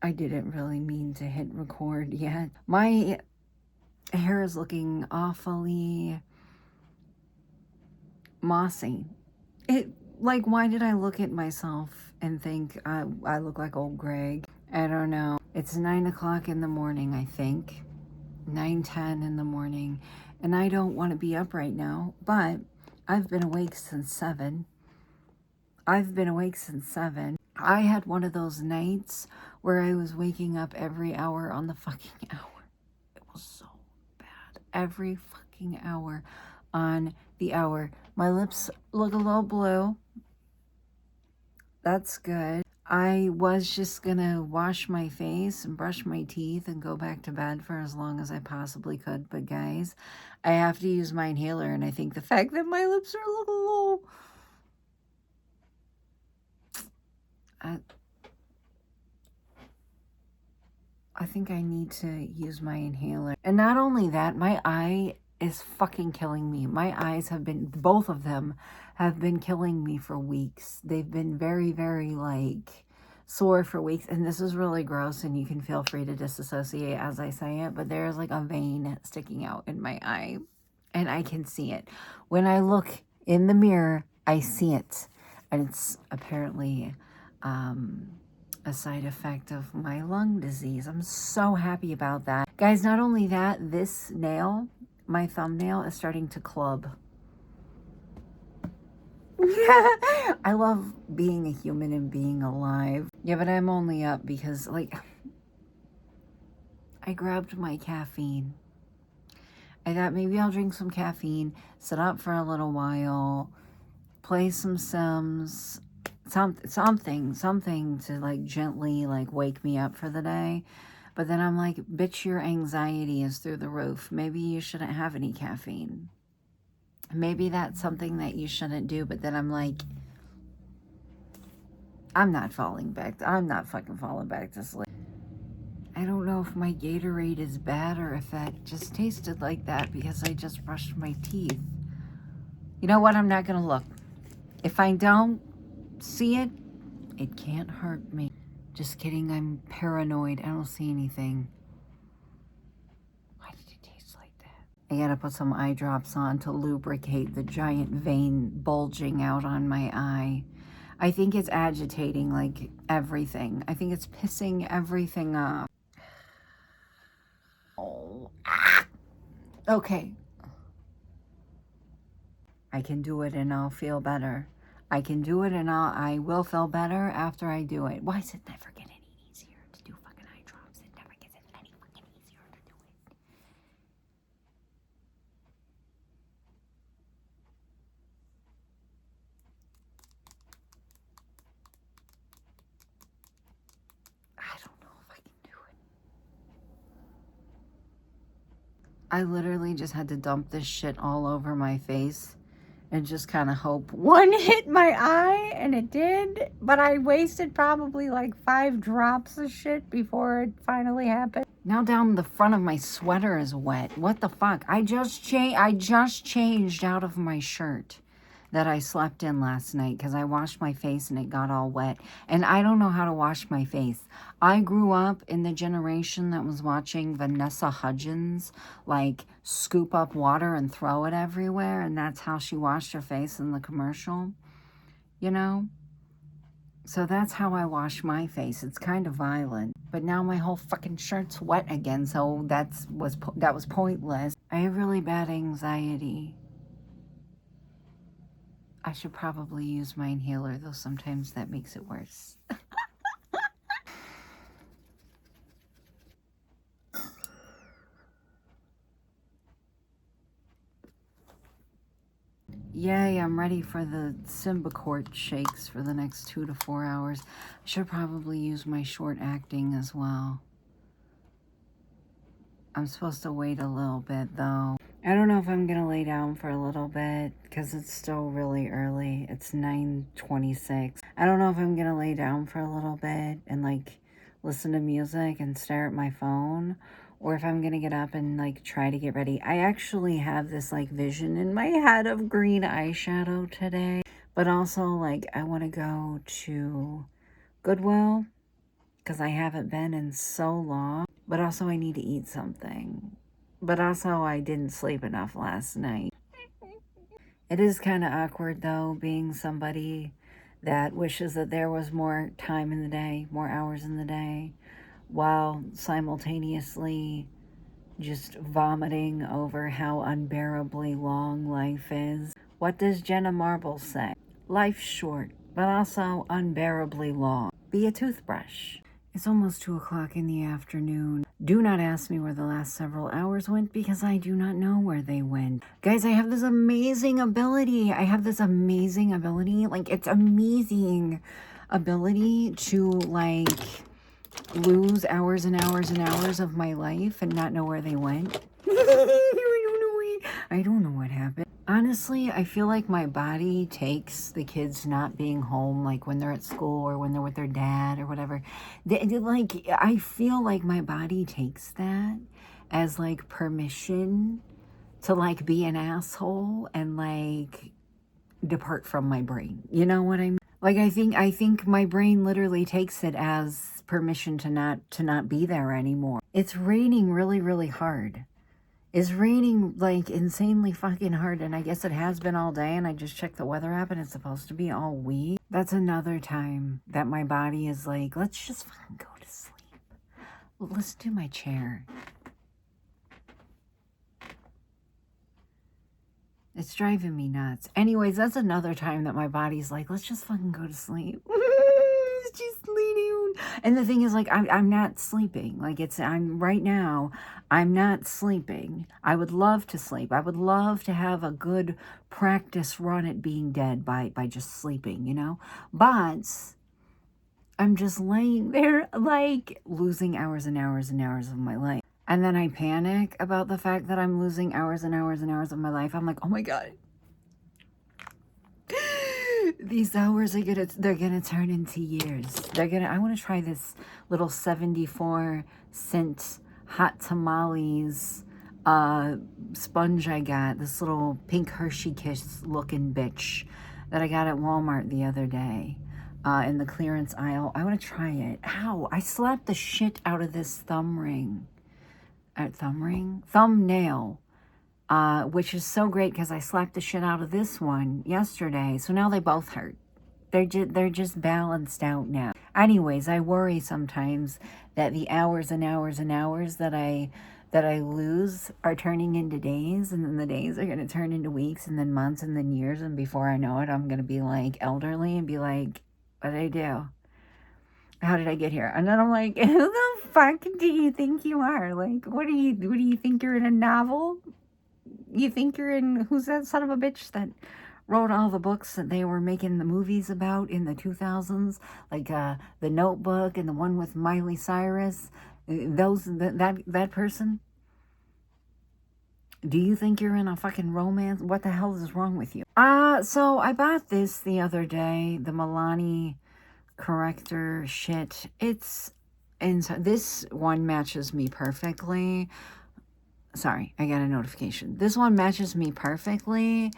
I didn't really mean to hit record yet. My hair is looking awfully mossy. Like, why did I look at myself and think I look like old Greg? I don't know. It's 9 o'clock in the morning, I think. 9:10 in the morning. And I don't want to be up right now, but I've been awake since 7. I had one of those nights where I was waking up every hour on the fucking hour. It was so bad. Every fucking hour on the hour. My lips look a little blue. That's good. I was just gonna wash my face and brush my teeth and go back to bed for as long as I possibly could. But guys, I have to use my inhaler, and I think the fact that my lips are a little I think I need to use my inhaler. And not only that, my eye is fucking killing me. My eyes have been, both of them have been killing me for weeks. They've been very, very like sore for weeks. And this is really gross, and you can feel free to disassociate as I say it, but there's like a vein sticking out in my eye and I can see it. When I look in the mirror, I see it. And it's apparently a side effect of my lung disease. I'm so happy about that. Guys, not only that, this nail, my thumbnail, is starting to club. I love being a human and being alive. Yeah, but I'm only up because, like, I grabbed my caffeine. I thought maybe I'll drink some caffeine, sit up for a little while, play some Sims, something to like gently like wake me up for the day. But then I'm like, bitch, your anxiety is through the roof. Maybe you shouldn't have any caffeine. Maybe that's something that you shouldn't do. But then I'm like, I'm not fucking falling back to sleep. I don't know if my Gatorade is bad or if that just tasted like that because I just brushed my teeth. You know what? I'm not gonna look. If I don't see it, it can't hurt me. Just kidding, I'm paranoid. I don't see anything. Why did it taste like that? I gotta put some eye drops on to lubricate the giant vein bulging out on my eye. I think it's agitating like everything. I think it's pissing everything off. Oh. Okay. I can do it and I'll feel better. I can do it and I will feel better after I do it. Why is it never getting any easier to do fucking eye drops? It never gets any fucking easier to do it. I don't know if I can do it. I literally just had to dump this shit all over my face and just kind of hope one hit my eye, and it did. But I wasted probably like 5 drops of shit before it finally happened. Now down the front of my sweater is wet. What the fuck? I just changed out of my shirt that I slept in last night because I washed my face and it got all wet. And I don't know how to wash my face. I grew up in the generation that was watching Vanessa Hudgens like scoop up water and throw it everywhere, and that's how she washed her face in the commercial, you know? So that's how I wash my face. It's kind of violent. But now my whole fucking shirt's wet again, so that was pointless. I have really bad anxiety. I should probably use my inhaler, though sometimes that makes it worse. Yay, I'm ready for the Symbicort shakes for the next 2 to 4 hours. I should probably use my short acting as well. I'm supposed to wait a little bit, though. I don't know if I'm gonna lay down for a little bit because it's still really early. It's 9:26. I don't know if I'm gonna lay down for a little bit and like listen to music and stare at my phone, or if I'm gonna get up and like try to get ready. I actually have this like vision in my head of green eyeshadow today, but also like I want to go to Goodwill because I haven't been in so long. But also I need to eat something. But also I didn't sleep enough last night. It is kind of awkward though, being somebody that wishes that there was more time in the day, more hours in the day, while simultaneously just vomiting over how unbearably long life is. What does Jenna Marbles say? Life's short, but also unbearably long. Be a toothbrush. It's almost 2 o'clock in the afternoon. Do not ask me where the last several hours went because I do not know where they went. Guys, I have this amazing ability. Like, it's amazing ability to, like, lose hours and hours and hours of my life and not know where they went. I don't know what happened. Honestly, I feel like my body takes the kids not being home, like when they're at school or when they're with their dad or whatever. Like, I feel like my body takes that as like permission to like be an asshole and like depart from my brain. You know what I mean? Like, I think my brain literally takes it as permission to not be there anymore. It's raining really, really hard. It's raining like insanely fucking hard, and I guess it has been all day, and I just checked the weather app and it's supposed to be all week. That's another time that my body is like, let's just fucking go to sleep. Listen to my chair. It's driving me nuts. Anyways, that's another time that my body's like, let's just fucking go to sleep. It's just leading. And the thing is, like, I'm not sleeping. Like, right now, I'm not sleeping. I would love to sleep. I would love to have a good practice run at being dead by just sleeping, you know? But I'm just laying there, like, losing hours and hours and hours of my life. And then I panic about the fact that I'm losing hours and hours and hours of my life. I'm like, oh my God. These hours they're gonna turn into years. I want to try this little 74-cent hot tamales sponge I got. This little pink Hershey Kiss looking bitch that I got at Walmart the other day. In the clearance aisle. I want to try it. Ow, I slapped the shit out of this thumbnail, which is so great because I slapped the shit out of this one yesterday. So now they both hurt. They're just balanced out now. Anyways, I worry sometimes that the hours and hours and hours that I lose are turning into days, and then the days are going to turn into weeks and then months and then years, and before I know it, I'm going to be like elderly and be like, what did I do? How did I get here? And then I'm like, who the fuck do you think you are? Like, what do you think you're in a novel? You think you're in, who's that son of a bitch that wrote all the books that they were making the movies about in the 2000s? Like, The Notebook and the one with Miley Cyrus. That person? Do you think you're in a fucking romance? What the hell is wrong with you? So I bought this the other day, the Milani corrector shit. This one matches me perfectly. Sorry, I got a notification. This one matches me perfectly,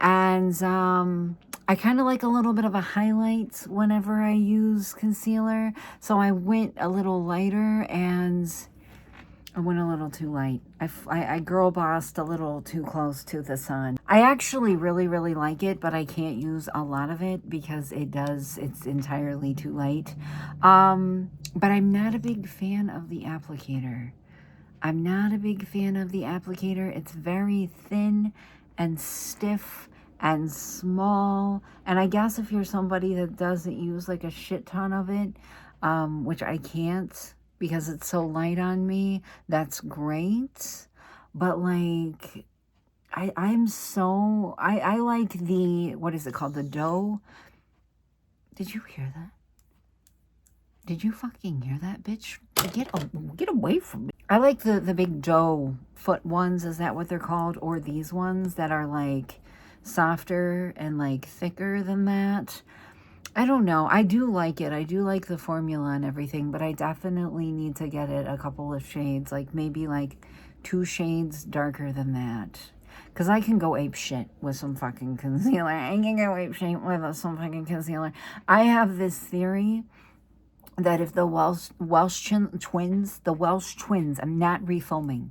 and I kind of like a little bit of a highlight whenever I use concealer, so I went a little lighter, and I went a little too light. I girl bossed a little too close to the sun. I actually really, really like it, but I can't use a lot of it because it's entirely too light. But I'm not a big fan of the applicator. It's very thin and stiff and small. And I guess if you're somebody that doesn't use like a shit ton of it, which I can't, because it's so light on me, that's great. But like, I like the, what is it called? The dough. Did you hear that? Did you fucking hear that, bitch? Get away from me. I like the big dough foot ones. Is that what they're called? Or these ones that are like softer and like thicker than that. I don't know. I do like it. I do like the formula and everything, but I definitely need to get it a couple of shades, like maybe like 2 shades darker than that. Because I can go ape shit with some fucking concealer. I can go ape shit with some fucking concealer. I have this theory that if the the Welsh twins, I'm not refilming,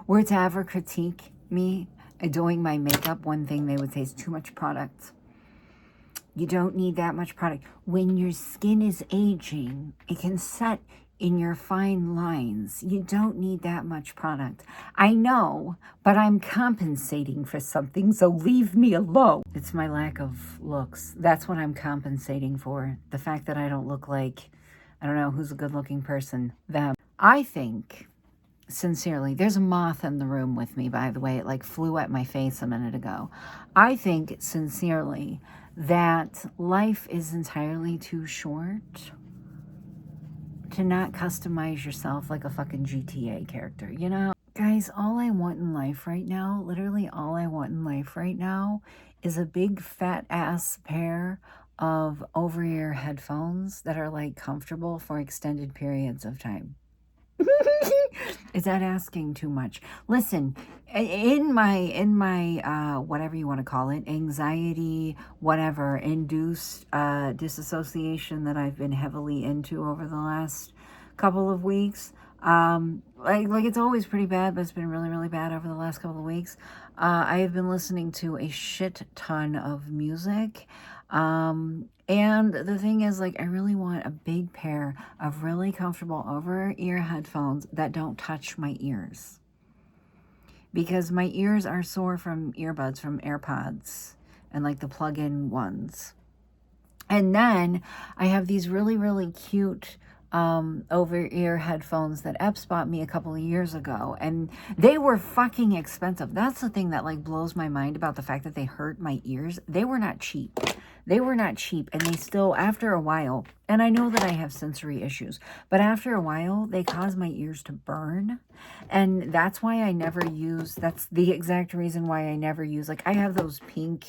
were to ever critique me doing my makeup, one thing they would say is too much product. You don't need that much product. When your skin is aging, it can set in your fine lines. You don't need that much product. I know, but I'm compensating for something, so leave me alone. It's my lack of looks. That's what I'm compensating for. The fact that I don't look like, I don't know who's a good looking person, them. I think, sincerely, there's a moth in the room with me, by the way. It like flew at my face a minute ago. I think, sincerely, that life is entirely too short to not customize yourself like a fucking GTA character, you know? Guys, all I want in life right now, literally all I want in life right now, is a big fat ass pair of over-ear headphones that are like comfortable for extended periods of time. Is that asking too much? Listen, in my whatever you want to call it, anxiety, whatever, induced disassociation that I've been heavily into over the last couple of weeks, like it's always pretty bad, but it's been really, really bad over the last couple of weeks. I have been listening to a shit ton of music. And the thing is, like, I really want a big pair of really comfortable over-ear headphones that don't touch my ears. Because my ears are sore from earbuds, from AirPods, and like the plug-in ones. And then I have these really, really cute over-ear headphones that Epps bought me a couple of years ago, and they were fucking expensive. That's the thing that like blows my mind about the fact that they hurt my ears. They were not cheap. They were not cheap, and they still, after a while, and I know that I have sensory issues, but after a while, they cause my ears to burn, and that's why I never use, that's the exact reason why I never use, like, I have those pink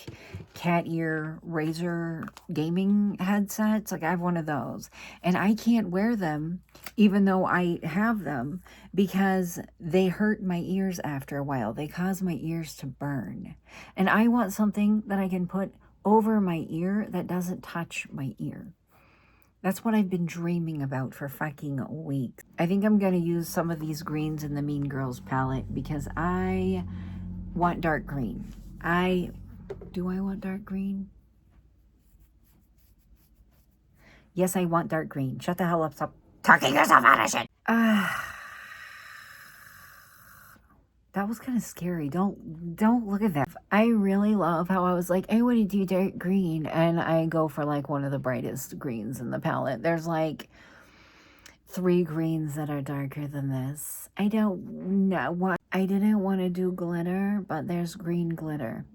cat ear Razer gaming headsets, like, I have one of those, and I can't wear them, even though I have them, because they hurt my ears after a while. They cause my ears to burn, and I want something that I can put over my ear that doesn't touch my ear. That's what I've been dreaming about for fucking weeks. I think I'm going to use some of these greens in the Mean Girls palette because I want dark green. Do I want dark green? Yes, I want dark green. Shut the hell up. Stop talking yourself out of shit. That was kind of scary. Don't look at that. I really love how I was like, I want to do dark green, and I go for like one of the brightest greens in the palette. There's like 3 greens that are darker than this. I don't know what. I didn't want to do glitter, but there's green glitter.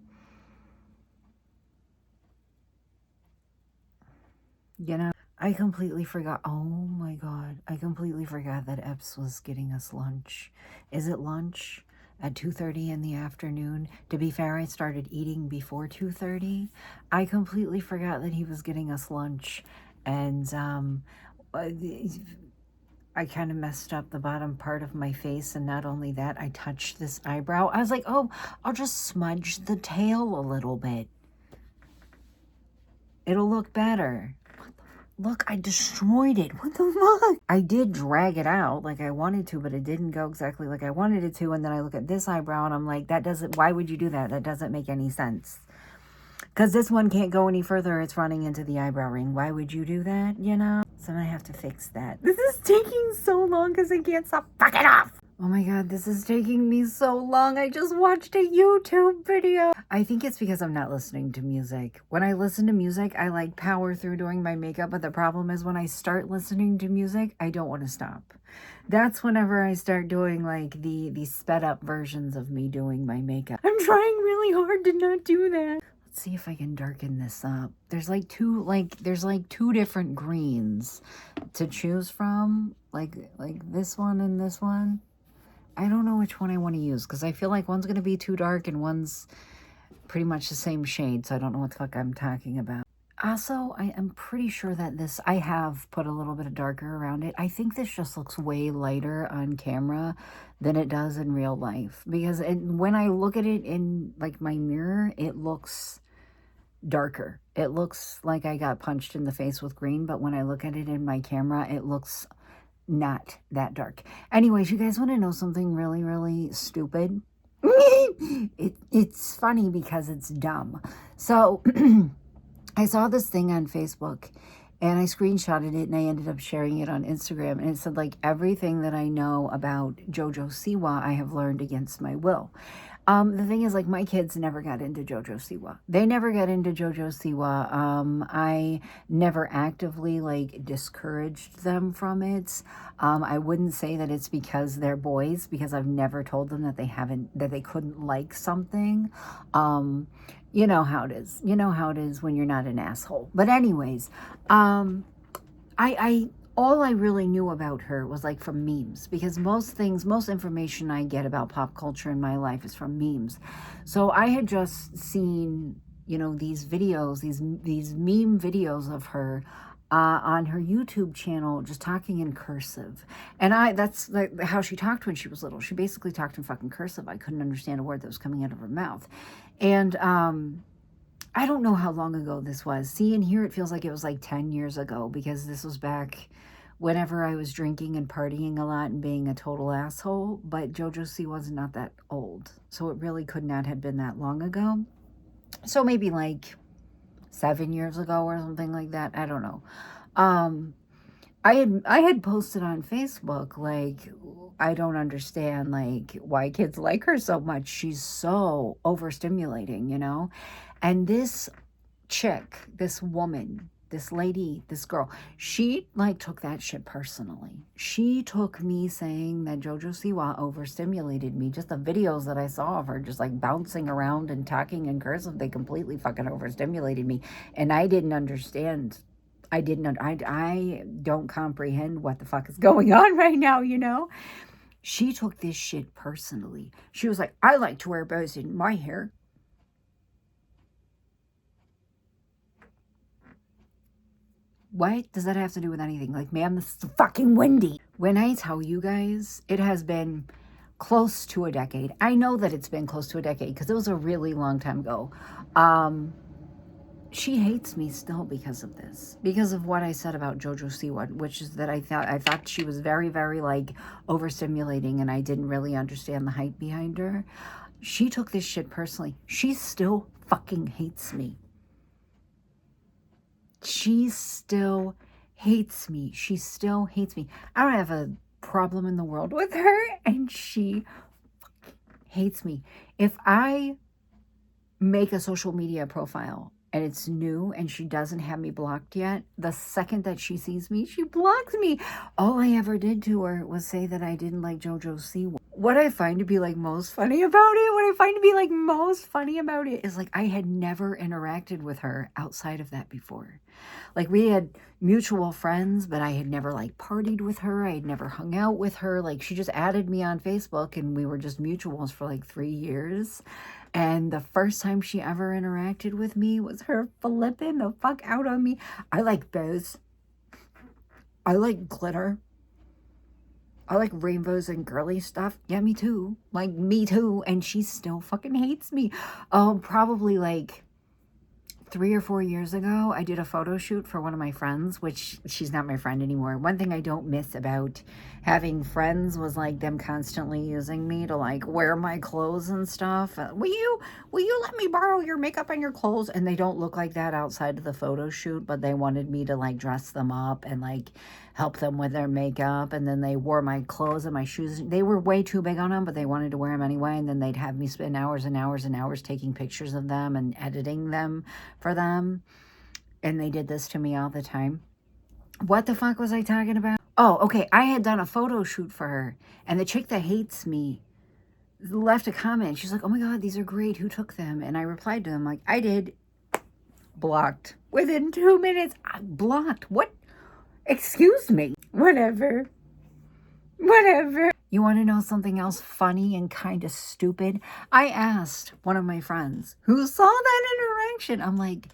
You know, I completely forgot. Oh my God. I completely forgot that Epps was getting us lunch. Is it lunch? At 2:30 in the afternoon. To be fair, I started eating before 2:30. I completely forgot that he was getting us lunch, and I kind of messed up the bottom part of my face, and not only that, I touched this eyebrow. I was like, oh, I'll just smudge the tail a little bit. It'll look better. Look, I destroyed it. What the fuck? I did drag it out like I wanted to, but it didn't go exactly like I wanted it to. And then I look at this eyebrow and I'm like, why would you do that? That doesn't make any sense. Because this one can't go any further. It's running into the eyebrow ring. Why would you do that, you know? So I'm going to have to fix that. This is taking so long because I can't stop fucking off. Oh my God, this is taking me so long. I just watched a YouTube video. I think it's because I'm not listening to music. When I listen to music, I like power through doing my makeup. But the problem is when I start listening to music, I don't want to stop. That's whenever I start doing like the sped up versions of me doing my makeup. I'm trying really hard to not do that. Let's see if I can darken this up. There's like two different greens to choose from. Like this one and this one. I don't know which one I want to use because I feel like one's going to be too dark and one's pretty much the same shade, so I don't know what the fuck I'm talking about. Also, I am pretty sure that I have put a little bit of darker around it. I think this just looks way lighter on camera than it does in real life because when I look at it in like my mirror, it looks darker. It looks like I got punched in the face with green, but when I look at it in my camera, it looks not that dark. Anyways, you guys want to know something really, really stupid? It's funny because it's dumb. So I saw this thing on Facebook and I screenshotted it and I ended up sharing it on Instagram. And it said, like, everything that I know about JoJo Siwa, I have learned against my will. The thing is, like, my kids never got into JoJo Siwa. They never got into JoJo Siwa. I never actively, like, discouraged them from it. I wouldn't say that it's because they're boys, because I've never told them that they couldn't like something. You know how it is. You know how it is when you're not an asshole. But anyways, all I really knew about her was like from memes, because most information I get about pop culture in my life is from memes. So I had just seen, you know, these videos, these meme videos of her on her YouTube channel, just talking in cursive. And that's like how she talked when she was little. She basically talked in fucking cursive. I couldn't understand a word that was coming out of her mouth. And I don't know how long ago this was. See, and here it feels like it was like 10 years ago, because this was back whenever I was drinking and partying a lot and being a total asshole. But JoJo Siwa was not that old, so it really could not have been that long ago. So maybe like 7 years ago or something like that. I don't know. I had posted on Facebook, like, I don't understand, like, why kids like her so much. She's so overstimulating, you know? And this chick, this woman, this lady, this girl, she, like, took that shit personally. She took me saying that JoJo Siwa overstimulated me. Just the videos that I saw of her just, like, bouncing around and talking in cursive, they completely fucking overstimulated me. And I didn't understand. I don't comprehend what the fuck is going on right now, you know? She took this shit personally. She was like, I like to wear bows in my hair. What does that have to do with anything? Like, ma'am, this is fucking windy. When I tell you guys, it has been close to a decade. I know that it's been close to a decade because it was a really long time ago. She hates me still because of this, because of what I said about JoJo Siwa, which is that I thought she was very, very, like, overstimulating, and I didn't really understand the hype behind her. She took this shit personally. She still fucking hates me. She still hates me. She still hates me. I don't have a problem in the world with her, and she hates me. If I make a social media profile and it's new and she doesn't have me blocked yet, the second that she sees me, she blocks me. All I ever did to her was say that I didn't like JoJo Siwa. What I find to be, like, most funny about it, is, like, I had never interacted with her outside of that before. Like, we had mutual friends, but I had never, like, partied with her. I had never hung out with her. Like, she just added me on Facebook and we were just mutuals for like 3 years. And the first time she ever interacted with me was her flipping the fuck out on me. I like bows. I like glitter. I like rainbows and girly stuff. Yeah, me too. Like, me too. And she still fucking hates me. Probably like 3 or 4 years ago, I did a photo shoot for one of my friends, which she's not my friend anymore. One thing I don't miss about having friends was, like, them constantly using me to, like, wear my clothes and stuff. Will you let me borrow your makeup and your clothes? And they don't look like that outside of the photo shoot, but they wanted me to, like, dress them up and, like, help them with their makeup. And then they wore my clothes and my shoes. They were way too big on them, but they wanted to wear them anyway. And then they'd have me spend hours and hours and hours taking pictures of them and editing them for them. And they did this to me all the time. What the fuck was I talking about? Oh, okay. I had done a photo shoot for her, and the chick that hates me left a comment. She's like, oh my God, these are great. Who took them? And I replied to them like, I did. Blocked. Within 2 minutes, I blocked. What? Excuse me. Whatever. You want to know something else funny and kind of stupid? I asked one of my friends who saw that interaction. I'm like,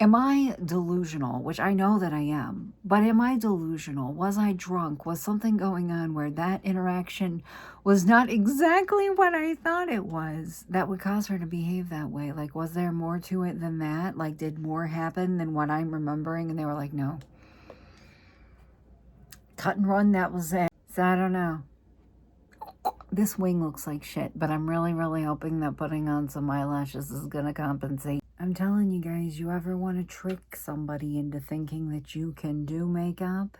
Am I delusional? Which I know that I am. But am I delusional? Was I drunk? Was something going on where that interaction was not exactly what I thought it was that would cause her to behave that way? Like, was there more to it than that? Like, did more happen than what I'm remembering? And they were like, no. Cut and run, that was it. So I don't know. This wing looks like shit, but I'm really, really hoping that putting on some eyelashes is going to compensate. I'm telling you guys, you ever want to trick somebody into thinking that you can do makeup?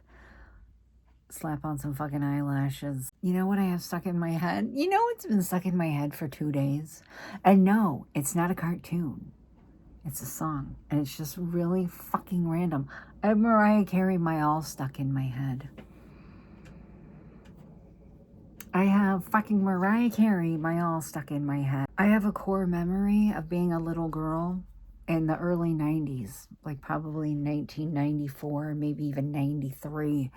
Slap on some fucking eyelashes. You know what I have stuck in my head? You know it's been stuck in my head for 2 days? And no, it's not a cartoon. It's a song. And it's just really fucking random. I have Mariah Carey, My All stuck in my head. I have fucking Mariah Carey, My All stuck in my head. I have a core memory of being a little girl in the early 90s, like probably 1994, maybe even 93,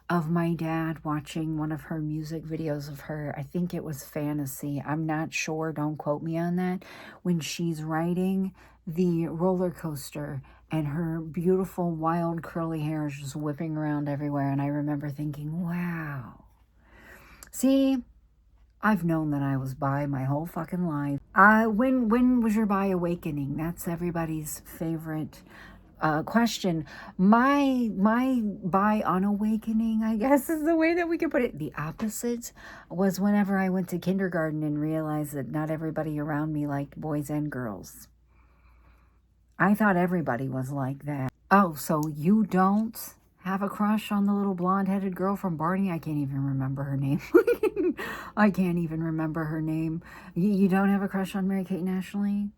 of my dad watching one of her music videos of her. I think it was Fantasy. I'm not sure. Don't quote me on that. When she's riding the roller coaster and her beautiful, wild, curly hair is just whipping around everywhere. And I remember thinking, wow. See, I've known that I was bi my whole fucking life. When was your bi awakening? That's everybody's favorite question. My bi unawakening, I guess is the way that we could put it. The opposite was whenever I went to kindergarten and realized that not everybody around me liked boys and girls. I thought everybody was like that. Oh, so you don't have a crush on the little blonde-headed girl from Barney? I can't even remember her name. I can't even remember her name. You don't have a crush on Mary-Kate and Ashley?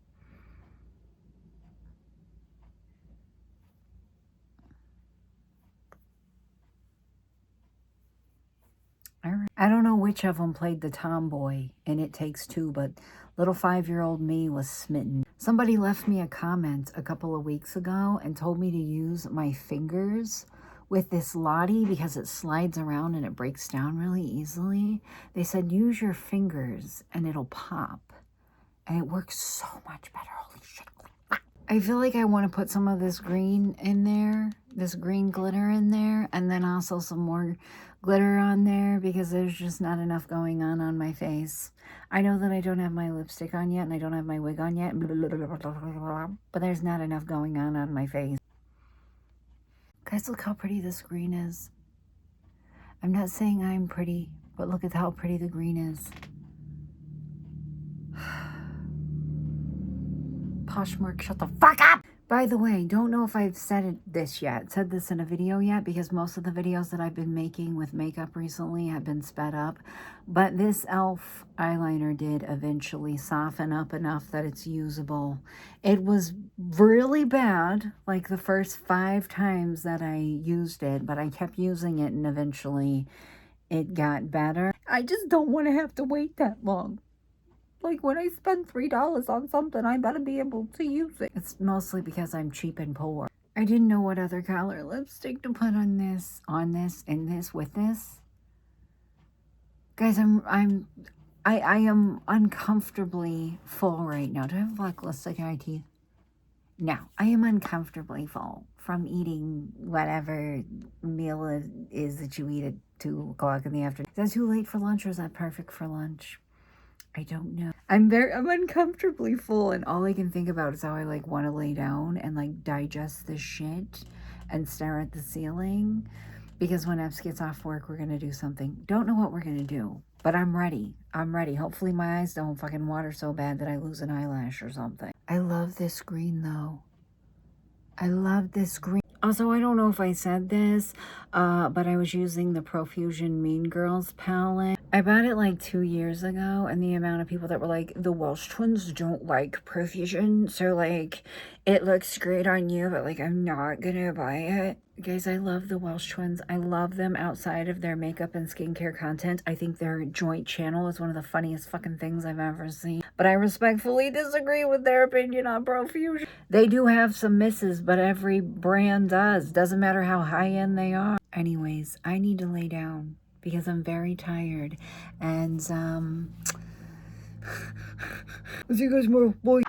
I don't know which of them played the tomboy in It Takes Two, but little 5-year-old me was smitten. Somebody left me a comment a couple of weeks ago and told me to use my fingers with this Lottie because it slides around and it breaks down really easily. They said, use your fingers and it'll pop. And it works so much better. Holy shit. I feel like I want to put some of this green in there, this green glitter in there, and then also some more glitter on there because there's just not enough going on my face. I know that I don't have my lipstick on yet and I don't have my wig on yet, but there's not enough going on my face. Guys, look how pretty this green is. I'm not saying I'm pretty, but look at how pretty the green is. Poshmark, shut the fuck up! By the way, don't know if I've said this in a video yet, because most of the videos that I've been making with makeup recently have been sped up. But this e.l.f. eyeliner did eventually soften up enough that it's usable. It was really bad, like the first 5 times that I used it, but I kept using it and eventually it got better. I just don't want to have to wait that long. Like, when I spend $3 on something, I better be able to use it. It's mostly because I'm cheap and poor. I didn't know what other color lipstick to put on this, and this, with this. Guys, I am uncomfortably full right now. Do I have black lipstick in my teeth? No, I am uncomfortably full from eating whatever meal it is that you eat at 2 o'clock in the afternoon. Is that too late for lunch or is that perfect for lunch? I don't know. I'm uncomfortably full and all I can think about is how I like want to lay down and like digest this shit and stare at the ceiling, because when Epps gets off work, we're going to do something. Don't know what we're going to do, but I'm ready. I'm ready. Hopefully my eyes don't fucking water so bad that I lose an eyelash or something. I love this green though. I love this green. Also, I don't know if I said this, but I was using the Profusion Mean Girls palette. I bought it like 2 years ago, and the amount of people that were like, the Welsh twins don't like Profusion, so like, it looks great on you, but like, I'm not gonna buy it. Guys, I love the Welsh twins. I love them outside of their makeup and skincare content. I think their joint channel is one of the funniest fucking things I've ever seen. But I respectfully disagree with their opinion on Profusion. They do have some misses, but every brand does. Doesn't matter how high-end they are. Anyways, I need to lay down because I'm very tired. And, I'll see you guys tomorrow. Bye.